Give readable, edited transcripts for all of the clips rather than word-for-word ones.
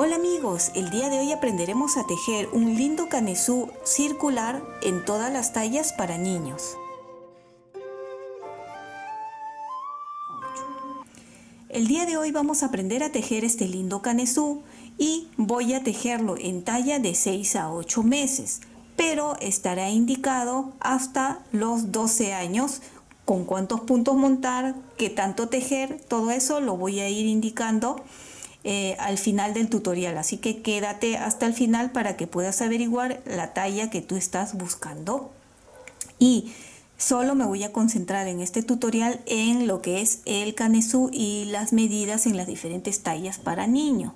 Hola amigos, el día de hoy aprenderemos a tejer un lindo canesú circular en todas las tallas para niños. El día de hoy vamos a aprender a tejer este lindo canesú y voy a tejerlo en talla de 6 a 8 meses, pero estará indicado hasta los 12 años con cuántos puntos montar, qué tanto tejer, todo eso lo voy a ir indicando al final del tutorial, así que quédate hasta el final para que puedas averiguar la talla que tú estás buscando. Y solo me voy a concentrar en este tutorial en lo que es el canesú y las medidas en las diferentes tallas para niños.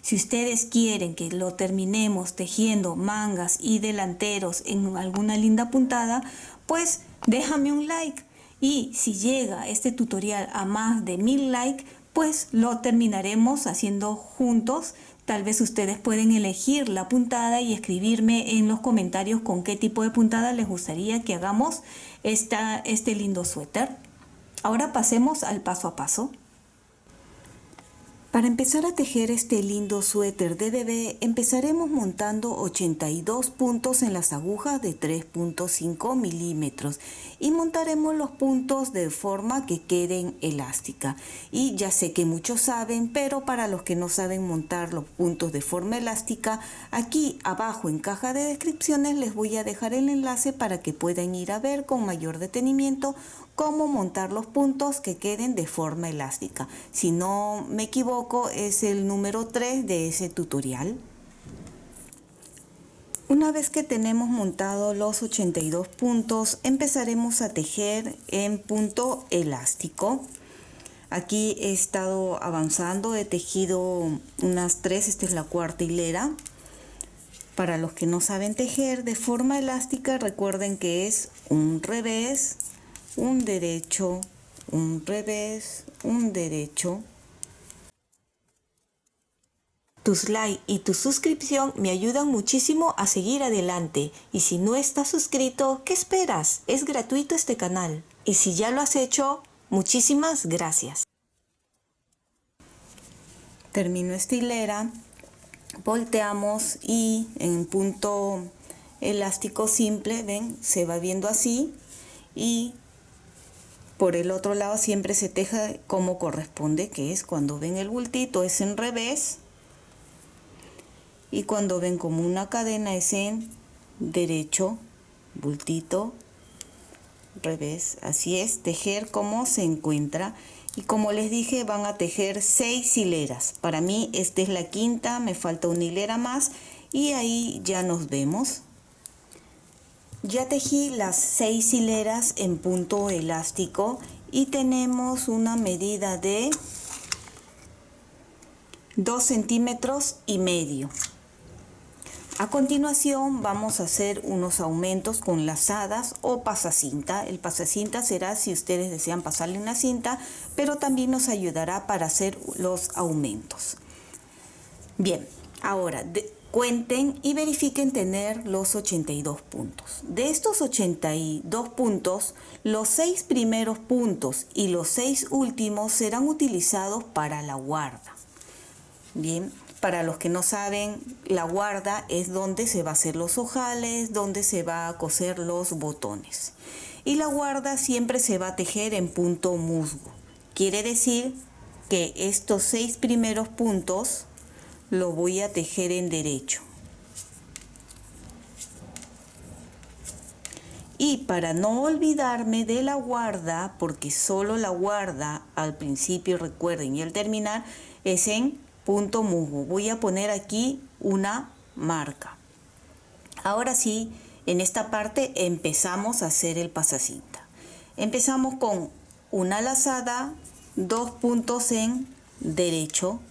Si ustedes quieren que lo terminemos tejiendo mangas y delanteros en alguna linda puntada, pues déjame un like. Y si llega este tutorial a más de 1000 likes, pues lo terminaremos haciendo juntos. Tal vez ustedes pueden elegir la puntada y escribirme en los comentarios con qué tipo de puntada les gustaría que hagamos este lindo suéter. Ahora pasemos al paso a paso. Para empezar a tejer este lindo suéter de bebé, empezaremos montando 82 puntos en las agujas de 3.5 milímetros y montaremos los puntos de forma que queden elásticas. Y ya sé que muchos saben, pero para los que no saben montar los puntos de forma elástica, aquí abajo en caja de descripciones les voy a dejar el enlace para que puedan ir a ver con mayor detenimiento cómo montar los puntos que queden de forma elástica. Si no me equivoco, es el número 3 de ese tutorial. Una vez que tenemos montado los 82 puntos, empezaremos a tejer en punto elástico. Aquí he estado avanzando, he tejido unas 3, esta es la cuarta hilera. Para los que no saben tejer de forma elástica, recuerden que es un revés, un derecho, un revés, un derecho. Tus likes y tu suscripción me ayudan muchísimo a seguir adelante. Y si no estás suscrito, ¿qué esperas? Es gratuito este canal. Y si ya lo has hecho, muchísimas gracias. Termino esta hilera, volteamos y en punto elástico simple, ven, se va viendo así y por el otro lado siempre se teja como corresponde, que es cuando ven el bultito es en revés y cuando ven como una cadena es en derecho, bultito, revés. Así es, tejer como se encuentra. Y como les dije, van a tejer 6 hileras. Para mí esta es la quinta, me falta una hilera más y ahí ya nos vemos. Ya tejí las 6 hileras en punto elástico y tenemos una medida de 2,5 centímetros. A continuación vamos a hacer unos aumentos con lazadas o pasacinta. El pasacinta será si ustedes desean pasarle una cinta, pero también nos ayudará para hacer los aumentos. Bien, ahora cuenten y verifiquen tener los 82 puntos. De estos 82 puntos, los 6 primeros puntos y los 6 últimos serán utilizados para la guarda. Bien, para los que no saben, la guarda es donde se va a hacer los ojales, donde se va a coser los botones. Y la guarda siempre se va a tejer en punto musgo. Quiere decir que estos 6 primeros puntos lo voy a tejer en derecho. Y para no olvidarme de la guarda, porque solo la guarda al principio, recuerden, y al terminar es en punto musgo. Voy a poner aquí una marca. Ahora sí, en esta parte empezamos a hacer el pasacinta. Empezamos con una lazada, 2 puntos en derecho,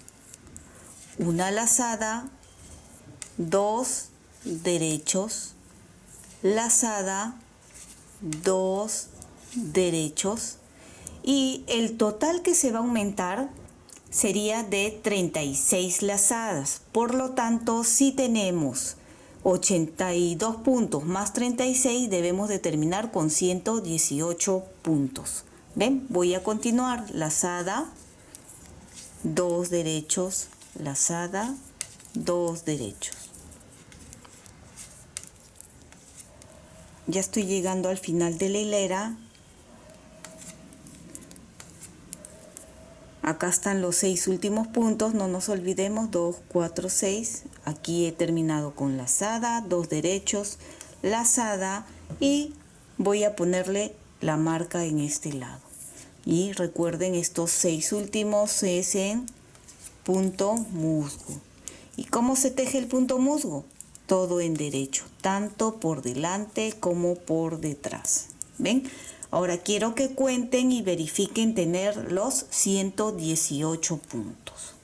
una lazada, 2 derechos, lazada, 2 derechos y el total que se va a aumentar sería de 36 lazadas. Por lo tanto, si tenemos 82 puntos más 36, debemos de terminar con 118 puntos. ¿Ven? Voy a continuar. Lazada, 2 derechos, lazada, 2 derechos. Ya estoy llegando al final de la hilera. Acá están los 6 últimos puntos, no nos olvidemos, 2, 4, 6. Aquí he terminado con lazada, 2 derechos, lazada, y voy a ponerle la marca en este lado. Y recuerden, estos 6 últimos es en punto musgo. ¿Y cómo se teje el punto musgo? Todo en derecho, tanto por delante como por detrás. ¿Ven? Ahora quiero que cuenten y verifiquen tener los 118 puntos.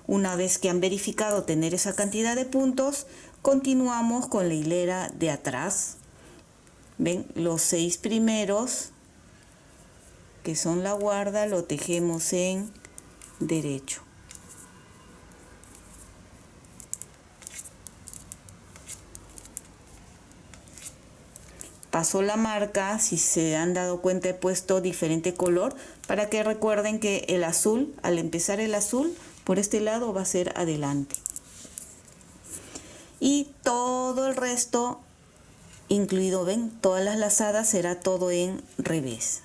Una vez que han verificado tener esa cantidad de puntos, continuamos con la hilera de atrás. ¿Ven? Los 6 primeros, que son la guarda, lo tejemos en derecho. Paso la marca, si se han dado cuenta he puesto diferente color para que recuerden que el azul, al empezar el azul, por este lado va a ser adelante. Y todo el resto, incluido, ven, todas las lazadas, será todo en revés.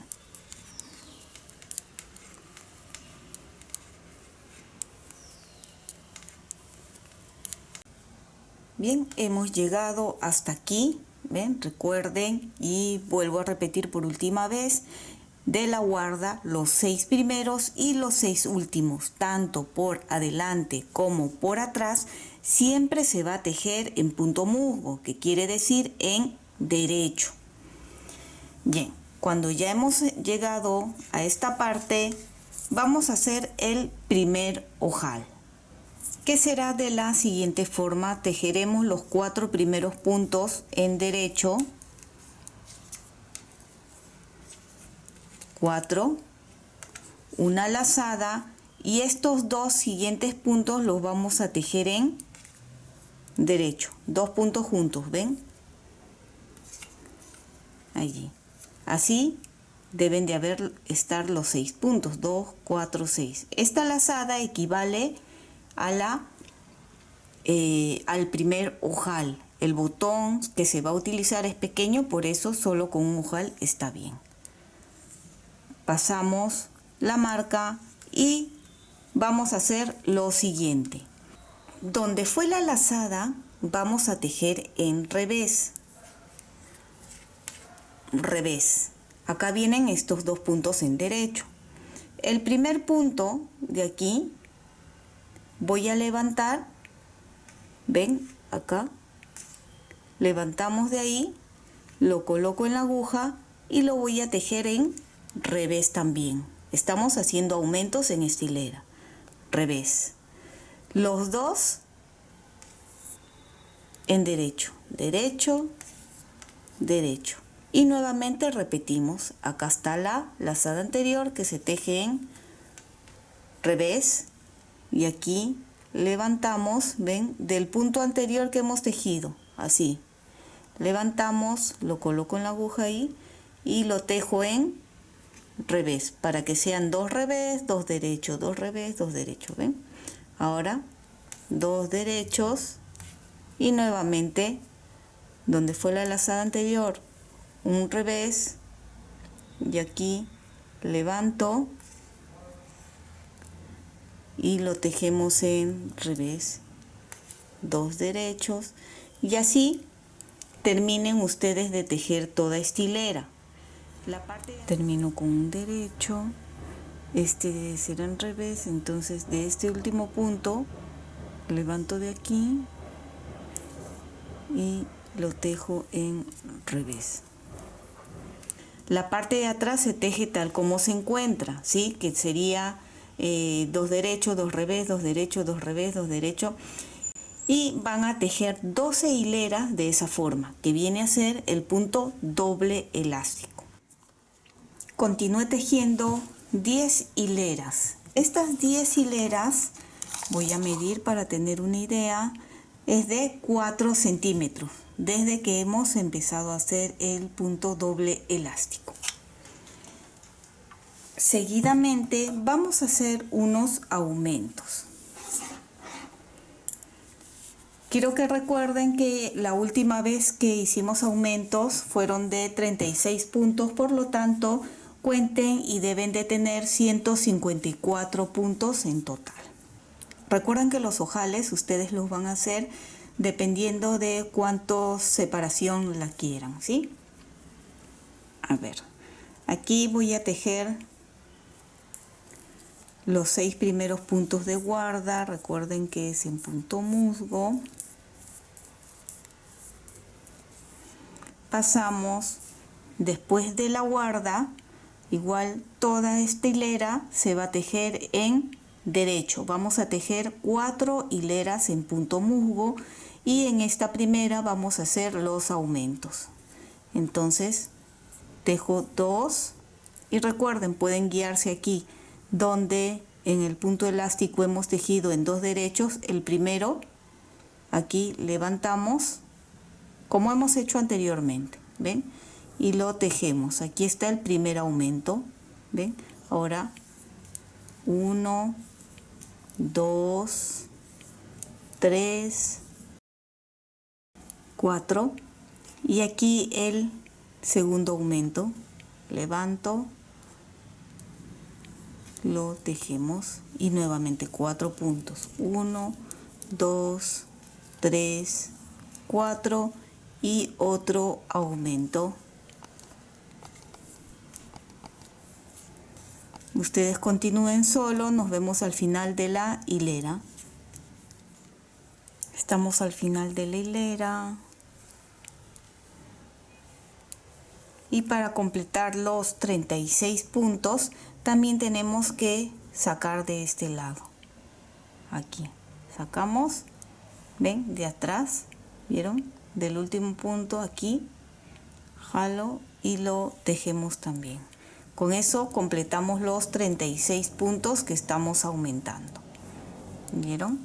Bien, hemos llegado hasta aquí. ¿Ven? Recuerden, y vuelvo a repetir por última vez, de la guarda los 6 primeros y los 6 últimos, tanto por adelante como por atrás, siempre se va a tejer en punto musgo, que quiere decir en derecho. Bien, cuando ya hemos llegado a esta parte, vamos a hacer el primer ojal, que será de la siguiente forma. Tejeremos los 4 primeros puntos en derecho, 4, una lazada, y estos 2 siguientes puntos los vamos a tejer en derecho, 2 puntos juntos, ¿ven? Allí. Así deben de estar los 6 puntos, 2, 4, 6. Esta lazada equivale a al primer ojal. El botón que se va a utilizar es pequeño, por eso solo con un ojal está bien. Pasamos la marca y vamos a hacer lo siguiente. Donde fue la lazada vamos a tejer en revés. Revés. Acá vienen estos 2 puntos en derecho. El primer punto de aquí voy a levantar, ven acá, levantamos de ahí, lo coloco en la aguja y lo voy a tejer en revés también. Estamos haciendo aumentos en esta hilera. Revés. Los 2 en derecho, derecho, derecho. Y nuevamente repetimos. Acá está la lazada anterior que se teje en revés. Y aquí levantamos, ven, del punto anterior que hemos tejido. Así. Levantamos, lo coloco en la aguja ahí y lo tejo en revés. Para que sean 2 revés, 2 derechos, 2 revés, 2 derechos. ¿Ven? Ahora 2 derechos y nuevamente donde fue la lazada anterior, un revés, y aquí levanto y lo tejemos en revés, 2 derechos, y así terminen ustedes de tejer toda esta hilera. Termino con un derecho, este será en revés, entonces de este último punto levanto de aquí y lo tejo en revés. La parte de atrás se teje tal como se encuentra, ¿sí? Que sería 2 derechos, 2 revés, 2 derechos, 2 revés, 2 derechos. Y van a tejer 12 hileras de esa forma, que viene a ser el punto doble elástico. Continúe tejiendo 10 hileras. Estas 10 hileras, voy a medir para tener una idea, es de 4 centímetros. Desde que hemos empezado a hacer el punto doble elástico. Seguidamente vamos a hacer unos aumentos. Quiero que recuerden que la última vez que hicimos aumentos fueron de 36 puntos, por lo tanto cuenten y deben de tener 154 puntos en total. Recuerden que los ojales ustedes los van a hacer dependiendo de cuánto separación la quieran, ¿sí? A ver, aquí voy a tejer los 6 primeros puntos de guarda. Recuerden que es en punto musgo. Pasamos después de la guarda, igual toda esta hilera se va a tejer en derecho. Vamos a tejer 4 hileras en punto musgo y en esta primera vamos a hacer los aumentos. Entonces tejo 2 y recuerden, pueden guiarse aquí donde en el punto elástico hemos tejido en 2 derechos. El primero, aquí levantamos como hemos hecho anteriormente, ¿ven? Y lo tejemos. Aquí está el primer aumento, ¿ven? Ahora 1, 2, 3, 4 y aquí el segundo aumento. Levanto, lo tejemos y nuevamente 4 puntos. 1, 2, 3, 4 y otro aumento. Ustedes continúen solo, nos vemos al final de la hilera. Estamos al final de la hilera. Y para completar los 36 puntos, también tenemos que sacar de este lado. Aquí, sacamos, ven, de atrás, ¿vieron? Del último punto aquí, jalo y lo tejemos también. Con eso completamos los 36 puntos que estamos aumentando. ¿Vieron?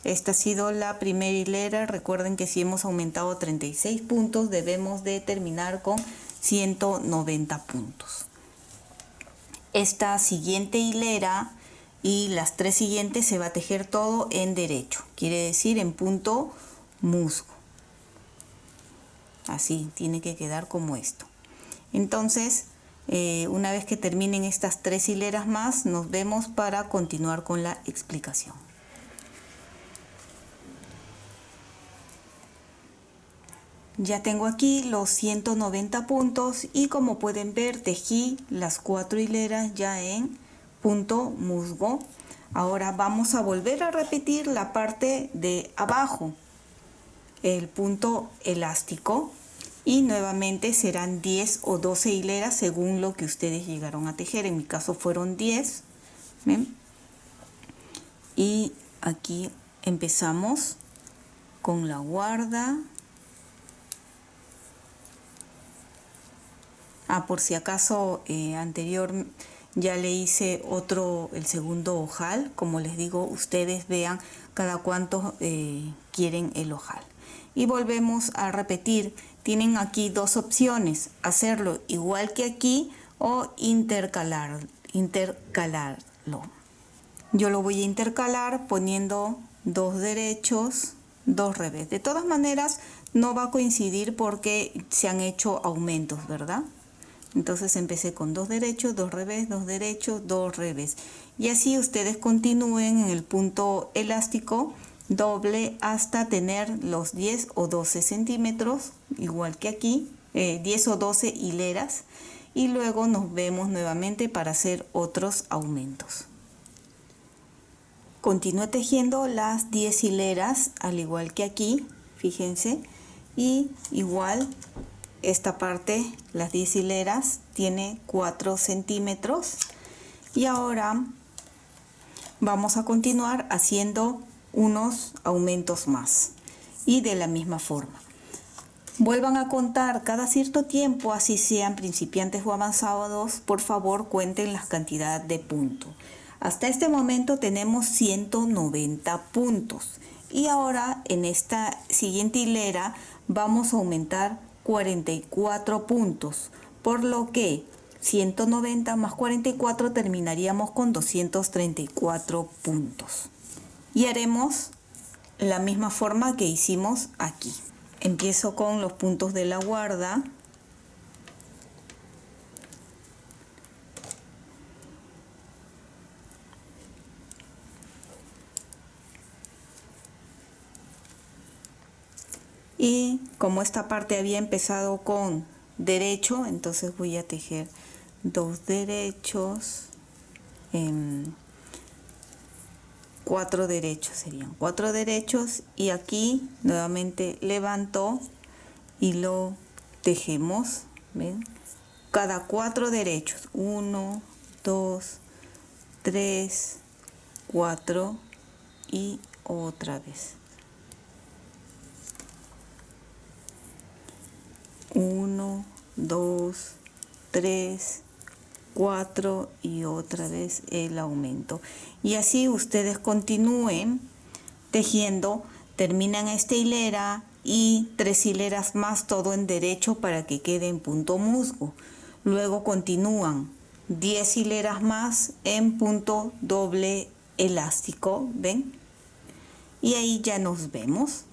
Esta ha sido la primera hilera. Recuerden que si hemos aumentado 36 puntos, debemos de terminar con 190 puntos. Esta siguiente hilera y las 3 siguientes se va a tejer todo en derecho, quiere decir en punto musgo. Así tiene que quedar como esto. Entonces, una vez que terminen estas 3 hileras más, nos vemos para continuar con la explicación. Ya tengo aquí los 190 puntos y como pueden ver, tejí las 4 hileras ya en punto musgo. Ahora vamos a volver a repetir la parte de abajo, el punto elástico, y nuevamente serán 10 o 12 hileras según lo que ustedes llegaron a tejer. En mi caso fueron 10. ¿Ven? Y aquí empezamos con la guarda. Por si acaso anterior ya le hice el segundo ojal. Como les digo, ustedes vean cada cuánto quieren el ojal. Y volvemos a repetir. Tienen aquí 2 opciones: hacerlo igual que aquí o intercalarlo. Yo lo voy a intercalar poniendo 2 derechos, 2 revés. De todas maneras no va a coincidir porque se han hecho aumentos, ¿verdad? Entonces empecé con 2 derechos, 2 revés, 2 derechos, 2 revés. Y así ustedes continúen en el punto elástico doble hasta tener los 10 o 12 centímetros, igual que aquí, 10 o 12 hileras. Y luego nos vemos nuevamente para hacer otros aumentos. Continúo tejiendo las 10 hileras, al igual que aquí, fíjense, y igual esta parte, las 10 hileras, tiene 4 centímetros. Y ahora vamos a continuar haciendo unos aumentos más. Y de la misma forma. Vuelvan a contar cada cierto tiempo, así sean principiantes o avanzados, por favor cuenten las cantidades de puntos. Hasta este momento tenemos 190 puntos. Y ahora en esta siguiente hilera vamos a aumentar 44 puntos, por lo que 190 más 44 terminaríamos con 234 puntos. Y haremos la misma forma que hicimos aquí. Empiezo con los puntos de la guarda. Y como esta parte había empezado con derecho, entonces voy a tejer 2 derechos, 4 derechos, serían 4 derechos, y aquí nuevamente levanto y lo tejemos, ¿ven? Cada 4 derechos, 1, 2, 3, 4 y otra vez. 1, 2, 3, 4 y otra vez el aumento. Y así ustedes continúen tejiendo, terminan esta hilera y 3 hileras más, todo en derecho para que quede en punto musgo. Luego continúan 10 hileras más en punto doble elástico, ¿ven? Y ahí ya nos vemos.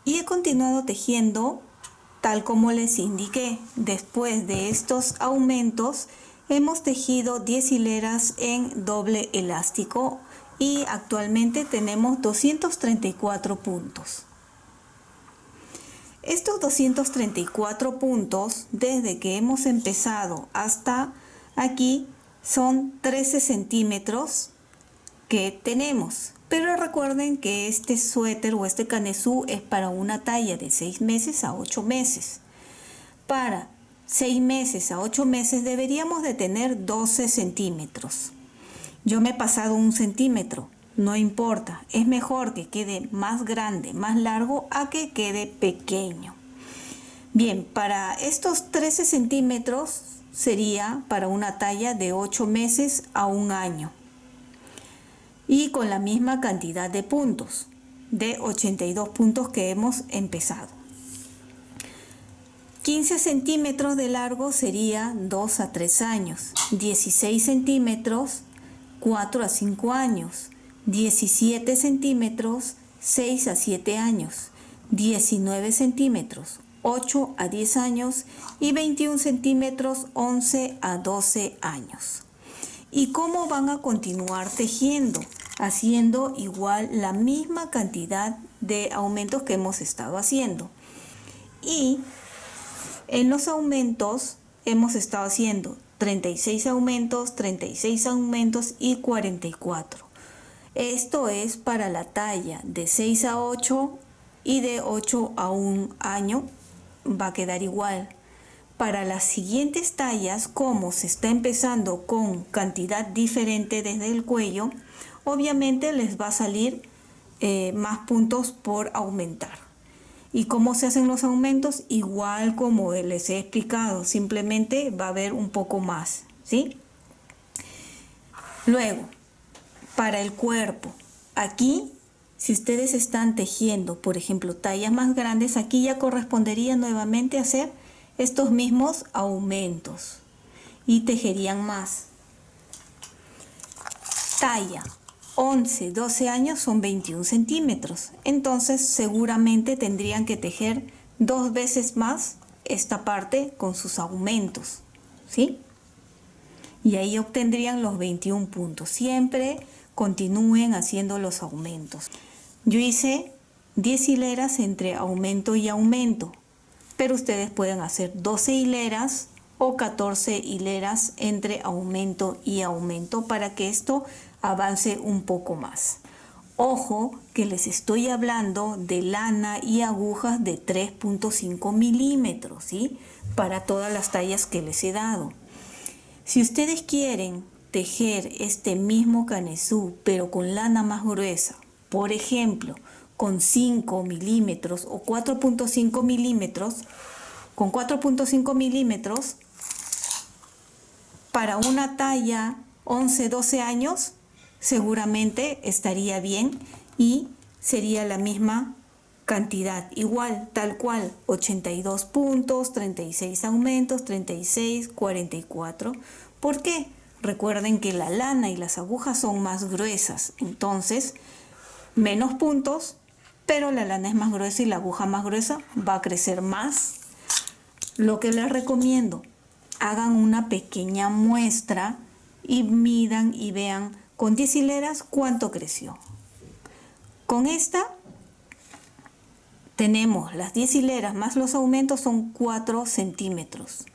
Y he continuado tejiendo tal como les indiqué. Después de estos aumentos hemos tejido 10 hileras en doble elástico y actualmente tenemos 234 puntos. Estos 234 puntos, desde que hemos empezado hasta aquí, son 13 centímetros que tenemos. Pero recuerden que este suéter o este canesú es para una talla de 6 meses a 8 meses. Para 6 meses a 8 meses deberíamos de tener 12 centímetros. Yo me he pasado 1 centímetro, no importa. Es mejor que quede más grande, más largo, a que quede pequeño. Bien, para estos 13 centímetros sería para una talla de 8 meses a 1 año. Y con la misma cantidad de puntos, de 82 puntos que hemos empezado. 15 centímetros de largo sería 2 a 3 años, 16 centímetros 4 a 5 años, 17 centímetros 6 a 7 años, 19 centímetros 8 a 10 años y 21 centímetros 11 a 12 años. ¿Y cómo van a continuar tejiendo? Haciendo igual la misma cantidad de aumentos que hemos estado haciendo. Y en los aumentos hemos estado haciendo 36 aumentos, 36 aumentos y 44. Esto es para la talla de 6 a 8 y de 8 a 1 año, va a quedar igual. Para las siguientes tallas, como se está empezando con cantidad diferente desde el cuello, obviamente les va a salir más puntos por aumentar. ¿Y cómo se hacen los aumentos? Igual como les he explicado, simplemente va a haber un poco más, ¿sí? Luego, para el cuerpo, aquí, si ustedes están tejiendo, por ejemplo, tallas más grandes, aquí ya correspondería nuevamente hacer estos mismos aumentos y tejerían más. Talla 11, 12 años son 21 centímetros. Entonces seguramente tendrían que tejer 2 veces más esta parte con sus aumentos, ¿sí? Y ahí obtendrían los 21 puntos. Siempre continúen haciendo los aumentos. Yo hice 10 hileras entre aumento y aumento, pero ustedes pueden hacer 12 hileras o 14 hileras entre aumento y aumento para que esto avance un poco más. Ojo que les estoy hablando de lana y agujas de 3.5 milímetros, ¿sí? Para todas las tallas que les he dado. Si ustedes quieren tejer este mismo canesú pero con lana más gruesa, por ejemplo, con 5 milímetros o 4.5 milímetros, con 4.5 milímetros, para una talla 11-12 años, seguramente estaría bien y sería la misma cantidad igual, tal cual, 82 puntos, 36 aumentos, 36, 44. ¿Por qué? Recuerden que la lana y las agujas son más gruesas, entonces menos puntos, pero la lana es más gruesa y la aguja más gruesa va a crecer más. Lo que les recomiendo, hagan una pequeña muestra y midan y vean con 10 hileras cuánto creció. Con esta tenemos las 10 hileras más los aumentos, son 4 centímetros.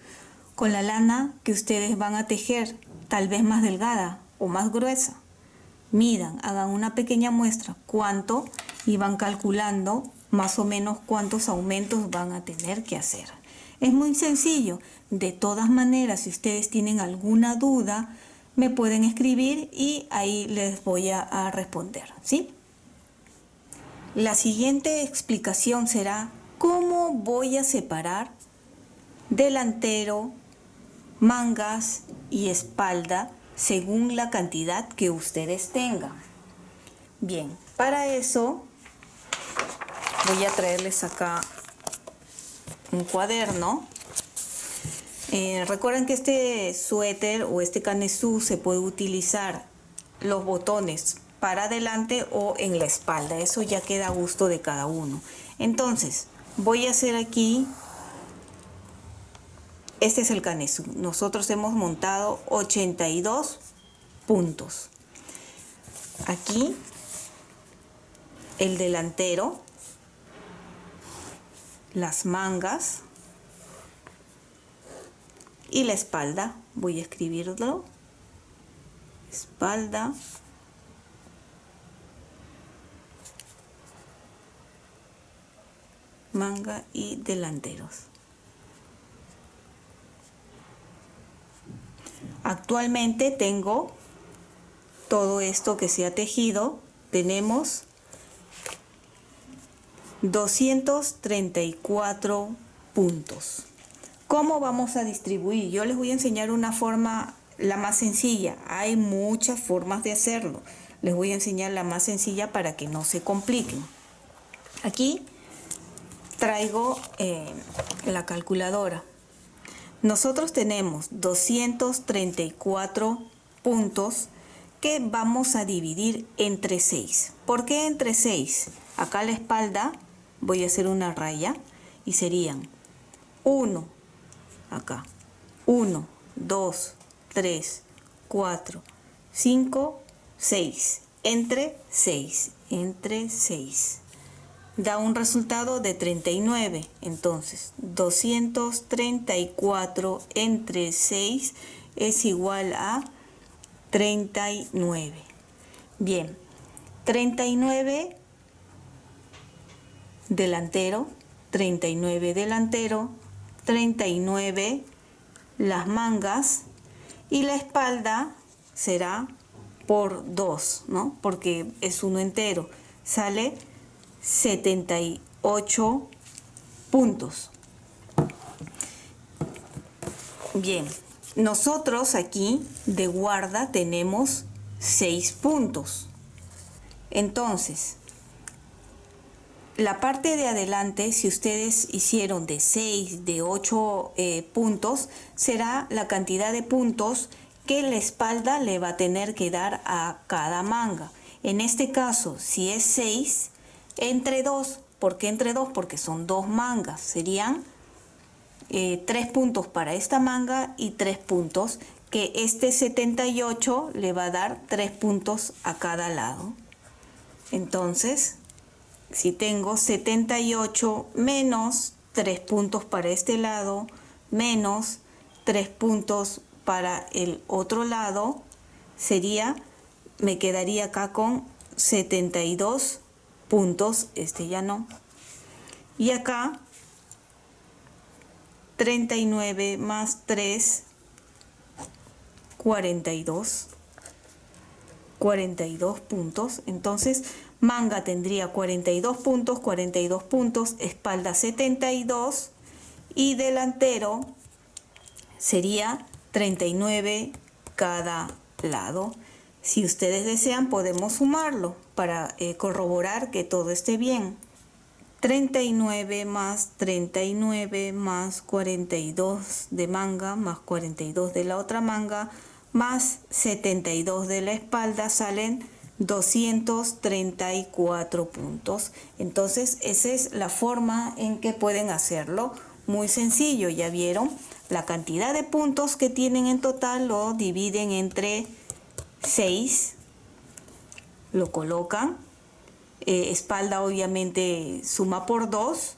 Con la lana que ustedes van a tejer, tal vez más delgada o más gruesa, midan, hagan una pequeña muestra cuánto y van calculando más o menos cuántos aumentos van a tener que hacer. Es muy sencillo. De todas maneras, si ustedes tienen alguna duda, me pueden escribir y ahí les voy a responder, ¿sí? La siguiente explicación será cómo voy a separar delantero, mangas y espalda según la cantidad que ustedes tengan. Bien, para eso voy a traerles acá un cuaderno. Recuerden que este suéter o este canesú se puede utilizar los botones para adelante o en la espalda. Eso ya queda a gusto de cada uno. Entonces, voy a hacer aquí, este es el canesú. Nosotros hemos montado 82 puntos. Aquí, el delantero, las mangas y la espalda. Voy a escribirlo. Espalda, manga y delanteros. Actualmente tengo todo esto que se ha tejido. Tenemos 234 puntos. ¿Cómo vamos a distribuir? Yo les voy a enseñar una forma, la más sencilla. Hay muchas formas de hacerlo. Les voy a enseñar la más sencilla para que no se compliquen. Aquí traigo la calculadora. Nosotros tenemos 234 puntos que vamos a dividir entre 6. ¿Por qué entre 6? Acá a la espalda voy a hacer una raya y serían 1, acá, 1, 2, 3, 4, 5, 6, entre 6, entre 6. Da un resultado de 39. Entonces, 234 entre 6 es igual a 39. Bien, 39 delantero, 39 delantero, 39 las mangas y la espalda será por 2, ¿no? Porque es uno entero. Sale 78 puntos. Bien, nosotros aquí de guarda tenemos 6 puntos. Entonces, la parte de adelante, si ustedes hicieron de 6, de 8 puntos, será la cantidad de puntos que la espalda le va a tener que dar a cada manga. En este caso, si es 6, entre 2. ¿Por qué entre 2? Porque son 2 mangas. Serían 3 puntos para esta manga y 3 puntos, que este 78 le va a dar 3 puntos a cada lado. Entonces, si tengo 78 menos 3 puntos para este lado, menos 3 puntos para el otro lado, me quedaría acá con 72 puntos, este ya no. Y acá 39 más 3, 42 puntos. Entonces, manga tendría 42 puntos, espalda 72 y delantero sería 39 cada lado. Si ustedes desean, podemos sumarlo para corroborar que todo esté bien. 39 más 39 más 42 de manga más 42 de la otra manga más 72 de la espalda salen 234 puntos. Entonces esa es la forma en que pueden hacerlo. Muy sencillo, ya vieron. La cantidad de puntos que tienen en total lo dividen entre 6, lo colocan. Espalda obviamente suma por 2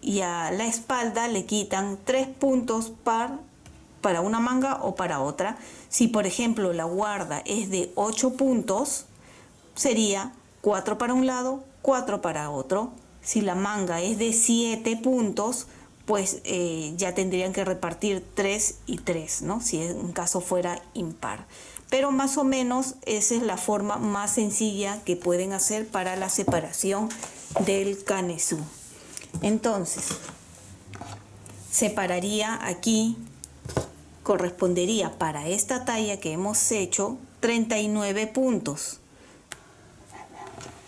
y a la espalda le quitan 3 puntos para una manga o para otra. Si por ejemplo la guarda es de 8 puntos, sería 4 para un lado, 4 para otro. Si la manga es de 7 puntos, pues ya tendrían que repartir 3 y 3, ¿no? Si en caso fuera impar. Pero más o menos esa es la forma más sencilla que pueden hacer para la separación del canesú. Entonces, separaría aquí, correspondería para esta talla que hemos hecho 39 puntos.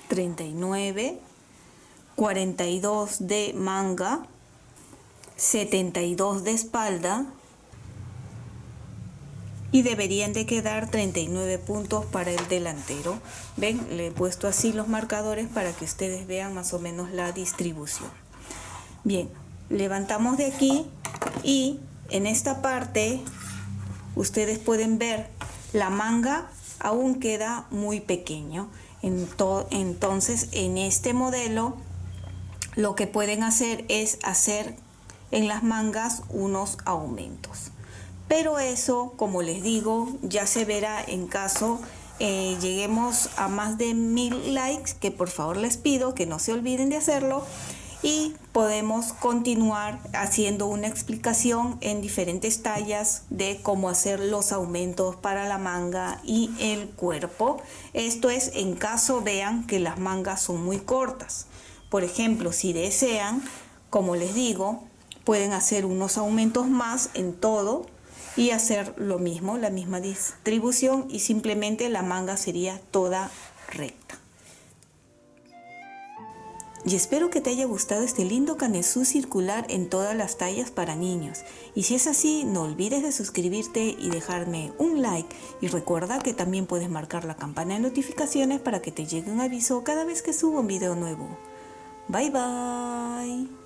39, 42 de manga, 72 de espalda y deberían de quedar 39 puntos para el delantero. Ven, le he puesto así los marcadores para que ustedes vean más o menos la distribución. Bien, levantamos de aquí y en esta parte ustedes pueden ver la manga aún queda muy pequeño. Entonces en este modelo lo que pueden hacer es hacer en las mangas unos aumentos. Pero eso, como les digo, ya se verá en caso lleguemos a más de 1000 likes, que por favor les pido que no se olviden de hacerlo. Y podemos continuar haciendo una explicación en diferentes tallas de cómo hacer los aumentos para la manga y el cuerpo. Esto es en caso vean que las mangas son muy cortas. Por ejemplo, si desean, como les digo, pueden hacer unos aumentos más en todo y hacer lo mismo, la misma distribución, y simplemente la manga sería toda recta. Y espero que te haya gustado este lindo canesú circular en todas las tallas para niños. Y si es así, no olvides de suscribirte y dejarme un like. Y recuerda que también puedes marcar la campana de notificaciones para que te llegue un aviso cada vez que subo un video nuevo. Bye bye.